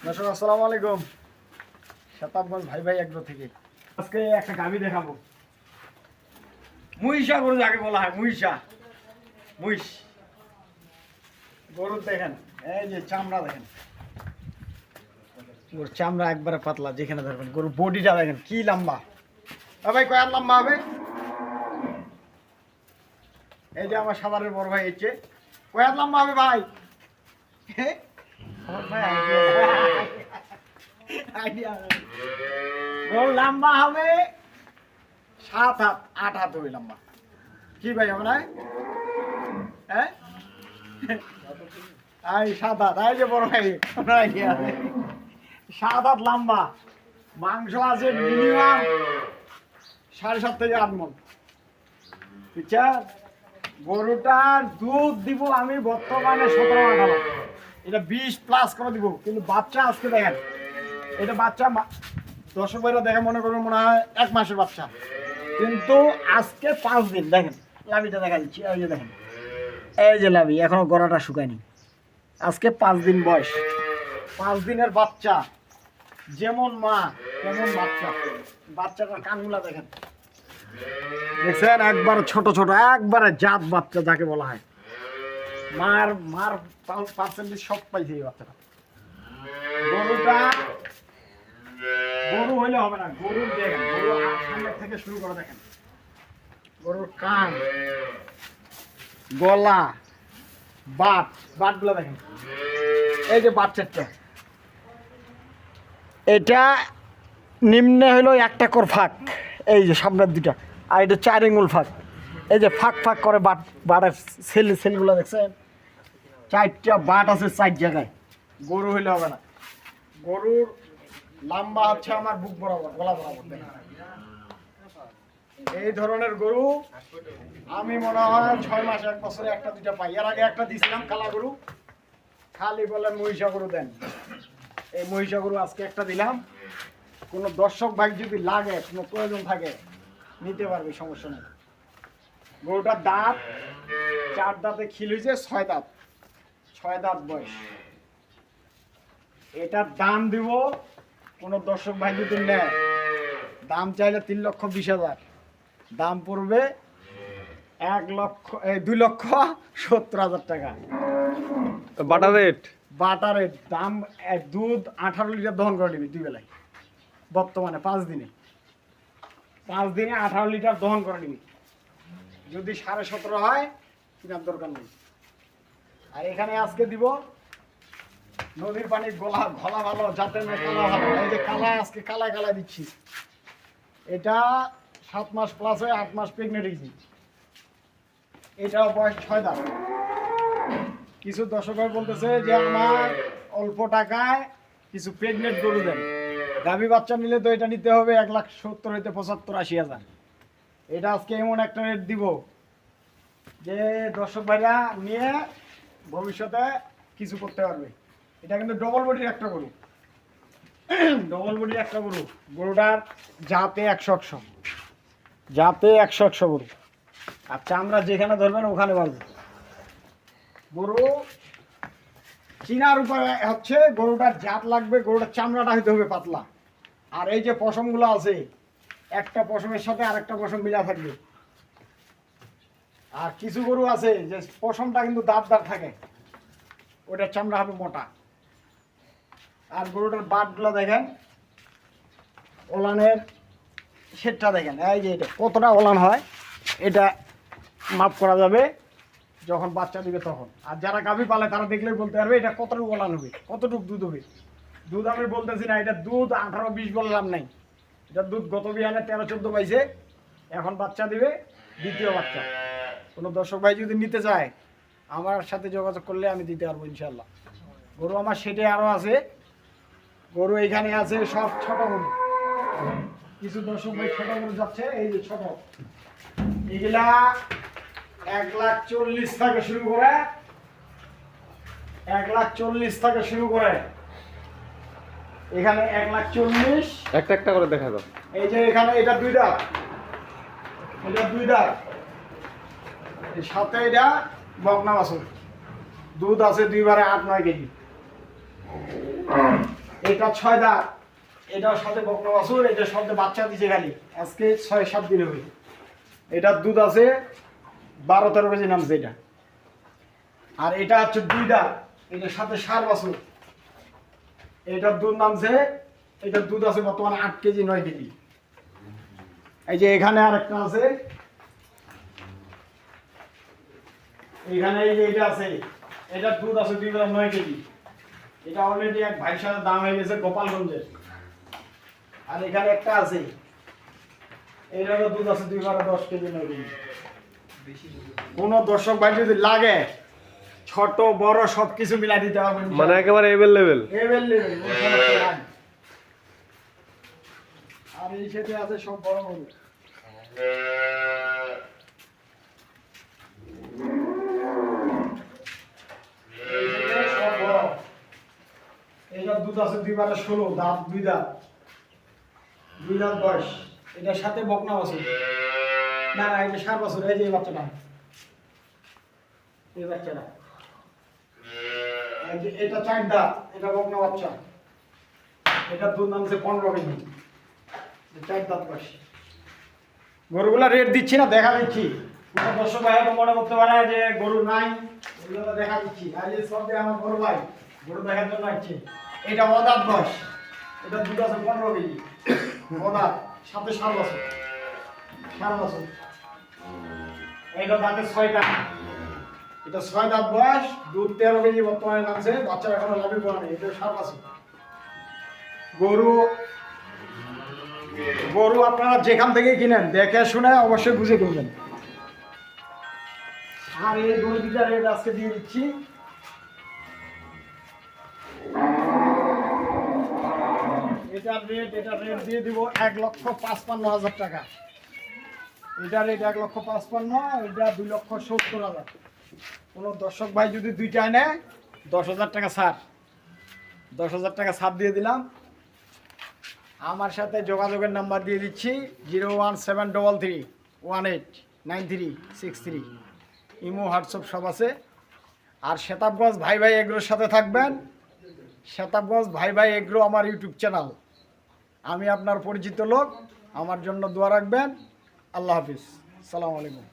দর্শক আসসালামু আলাইকুম। শতাবগঞ্জ ভাই ভাই এগ্রো থেকে আজকে একটা গাভী দেখাবো। মহিষা গরু যাকে বলা হয়, মহিষ গরু দেখেন, এই যে চামড়া দেখেন, গরুর চামড়া একবারে পাতলা, যেখানে ধরবেন গরুর বডিটা দেখেন কি লম্বা। ভাই কয়ার লম্বা হবে? এই যে আমার সাভারের বড় ভাই এসছে, কয়ার লম্বা হবে ভাই? গরু লম্বা হবে 7 হাত 8 হাত হবে লম্বা। কি ভাই হবে না? হ্যাঁ, 7 হাত। এই যে বড় ভাই 7 হাত লম্বা, মাংস আছে মিনিমাম 7.5 থেকে 8 মণ। বুঝছেন? গরুটার দুধ দিব আমি বর্তমানে 17-18, এটা 20+ করে দিব। কিন্তু বাচ্চা আজকে দেখেন, এটা বাচ্চা দর্শক ভাইরা দেখে মনে করবে মনে হয় 1 মাসের বাচ্চা, কিন্তু আজকে 5 দিন। দেখেন লাভিটা দেখা দিচ্ছি, এই যে দেখেন, এই যে লাভি এখনো গড়াটা শুকায়নি, আজকে 5 দিন বয়স। 5 দিনের বাচ্চা, যেমন মা তেমন বাচ্চা। বাচ্চাটার কানগুলা দেখেন, দেখছেন? একবার ছোট ছোট, একবারে জাত বাচ্চা যাকে বলা হয়। মার পার্সেন্টেজ সব পাইছে এই বাচ্চাটা। গরুটা গরু হইলে হবে না, গরুর দেখেন, গরু সামনের থেকে শুরু করে দেখেন, গরুর কান, গলা, বাটগুলো দেখেন। এই যে বাচ্চাটা, এটা নিম্নে হইলো 1টা কর ফাঁক, এই যে সামনের 2টা, আর এটা 4 আঙ্গুল ফাঁক। এই যে ফাঁক করে বাটের সেলগুলো দেখছেন, 4টা বাট আছে 4 জায়গায়। গরু হইলে হবে না, গরুর লম্বা হচ্ছে আমার বুক বরাবর, গলা বরাবর। এই ধরনের গরু আমি মনে হয় 6 মাস 1 বছরে 1-2টা পাই। এর আগে একটা দিয়েছিলাম কালা গরু, খালি বললেন মহিষা গরু দেন। এই মহিষা গরু আজকে একটা দিলাম। কোনো দর্শক ভাই যদি লাগে, কোনো প্রয়োজন থাকে, নিতে পারবে, সমস্যা নেই। গরুটার দাঁত 4 দাঁতে খিল হয়েছে, 6 দাঁত, 6 দাঁত বয়স। এটার দাম দিব, কোনো দর্শক ভাই যদি নেয়, দাম চাইলে 3,20,000, দাম পড়বে 2,70,000 টাকা। বাটার রেট দাম। দুধ 18 লিটার দহন করে নিবি 2 বেলায়, বর্তমানে 5 দিনে 18 লিটার দহন করে নিবি। যদি 17.5 হয় কেনার দরকার নেই। আর এখানে আজকে দিব নদীর পানির ঘোলা ভালো, জাতের কালা ভালো। এই যে কালা, আজকে কালা দিচ্ছি। এটা 7 মাস প্লাস হয়ে 8 মাস প্রেগনেন্ট হয়েছি। এটাও বয়স 6 দাঁত। কিছু দর্শক বলতেছে যে আমার অল্প টাকায় কিছু প্রেগনেন্ট গরু দেন। গাভী বাচ্চা নিলে তো এটা নিতে হবে 1,70,000 হইতে 75-80,000। এটা আজকে এমন একটা রেট দিব যে দর্শক ভাইরা নিয়ে ভবিষ্যতে কিছু করতে পারবে। এটা কিন্তু ডবল বডির একটা গরু, গরুটার জাতে 100 গরু। আচ্ছা, আমরা যেখানে ধরবেন ওখানে পারবো। গরু চিনার উপায় হচ্ছে গরুটার জাত লাগবে, গরুটার চামড়াটা হইতে হবে পাতলা। আর এই যে পশমগুলো আছে, একটা পশমের সাথে আরেকটা পশম মিলা থাকবে। আর কিছু গরু আছে যে পশমটা কিন্তু দাঁত থাকে, ওটার চামড়া হবে মোটা। আর গরুটার বাটগুলো দেখেন, ওলানের সেটটা দেখেন, এই যে এটা কতটা ওলান হয়, এটা মাপ করা যাবে যখন বাচ্চা দিবে তখন। আর যারা গাভী পালে তারা দেখলেই বলতে পারবে এটা কতটুকু ওলান হবে, কতটুকু দুধ হবে। দুধ আমি বলতেছি না, এটা দুধ 18-20 বললাম নাই, এটা দুধ গত বিহানে 13-14 পাইছে, এখন বাচ্চা দিবে, দ্বিতীয় বাচ্চা। কোনো দর্শক ভাই যদি নিতে চায় আমার সাথে যোগাযোগ করলে আমি দিতে পারবো ইনশাল্লাহ। গরু আমার সেটে আরও আছে, গরু এইখানে আছে সব ছোট গরু। কিছু দর্শক ভাই ছোট গরু যাচ্ছে, এই যে ছোট, এগুলা 1,40,000 থেকে শুরু করে, 1,40,000 থেকে শুরু করে, এখানে 1,40,000 একটা করে দেখা দাও। এই যে এখানে এটা 2 দাঁত, এই সাথে এটা বকনা বাছুর, দুধ আছে 2 বারে 8-9 কেজি। এটা 6 দাঁত, এটার সাথে বকনা বাছুর, এটার সাথে বাচ্চা দিছে খালি আজকে 6-7 দিন হবে। এটার দুধ আছে 12-13 কেজি নামছে এটা। আর এটা হচ্ছে 2 দাঁত, এটার সাথে ষাঁড় বাছুর, এটার দুধ নামছে, এটার দুধ আছে বর্তমানে 8 কেজি 9 কেজি। এই যে এখানে আরেকটা আছে, এখানে এই যে এটা আছে, এটার দুধ আছে 2-9 কেজি। এটা অলরেডি এক ভাইয়ের সাথে দাম হয়ে গেছে গোপালগঞ্জের। আর এখানে একটা আছে, এটারও দুধ আছে 2-10 কেজি 9 কেজি। কোন দর্শক ভাই যদি লাগে ছোট বড় সবকিছু মিলাই দিতে হবে, মানে একেবারে এভেলেবেল। আর এই সাথে আছে সব বড় বড়। এটার দুধ আছে 2-16, দাঁত 2 দাঁত, 2 দাঁত বয়স। এটার সাথে বকনা বাছুর, না না এটা ষাঁড় বাছুর। এই যে এই বাচ্চাটা, এই বাচ্চাটা, এই যে এটা 4 দাঁত, এটা বকনা বাচ্চা। এটার দুধ নামছে 15 কেজি, 4 দাঁত বয়স। গরুগুলা রেট দিচ্ছি না, দেখা দিচ্ছি। কোনো দর্শক ভাই মনে করতে পারে যে গরু নাই, ওইগুলো দেখা দিচ্ছি। আর এই সব আমার গরু ভাই গরু দেখার জন্য আসছে। এটা অদাঁত বয়স, এটা দুধ আছে 15 কেজি, অদাঁত, সাথে ষাঁড় বাছুর, ষাঁড় বাছুর। এটা দাঁতে 6টা, এটা 6 দাঁত বয়স, দুধ 13 কেজি বর্তমানে নামছে, বাচ্চা এখনো লাভই পড়া নেই। এটা ষাঁড় বাছুর। গরু গরু আপনারা যেখান থেকে কিনেন দেখে শুনে অবশ্যই বুঝে কিনবেন। আর এই গরু দুটার রেট আজকে দিয়ে দিচ্ছি, এটার রেট দিয়ে দিব 1,55,000 টাকা। এটার রেট 1,55,000, এটা 2,70,000। কোনো দর্শক ভাই যদি দুইটায় নেয় 10,000 টাকা ছাড়, 10,000 টাকা ছাড় দিয়ে দিলাম। আমার সাথে যোগাযোগের নাম্বার দিয়ে দিচ্ছি 01733189363। ইমো হোয়াটসঅ্যাপ সব আছে। আর শেতাবগঞ্জ ভাই ভাই এগ্রোর সাথে থাকবেন। শেতাবগঞ্জ ভাই ভাই এগ্রো আমার ইউটিউব চ্যানেল। আমি আপনার পরিচিত লোক, আমার জন্য দোয়া রাখবেন। আল্লাহ হাফিজ, সালামু আলাইকুম।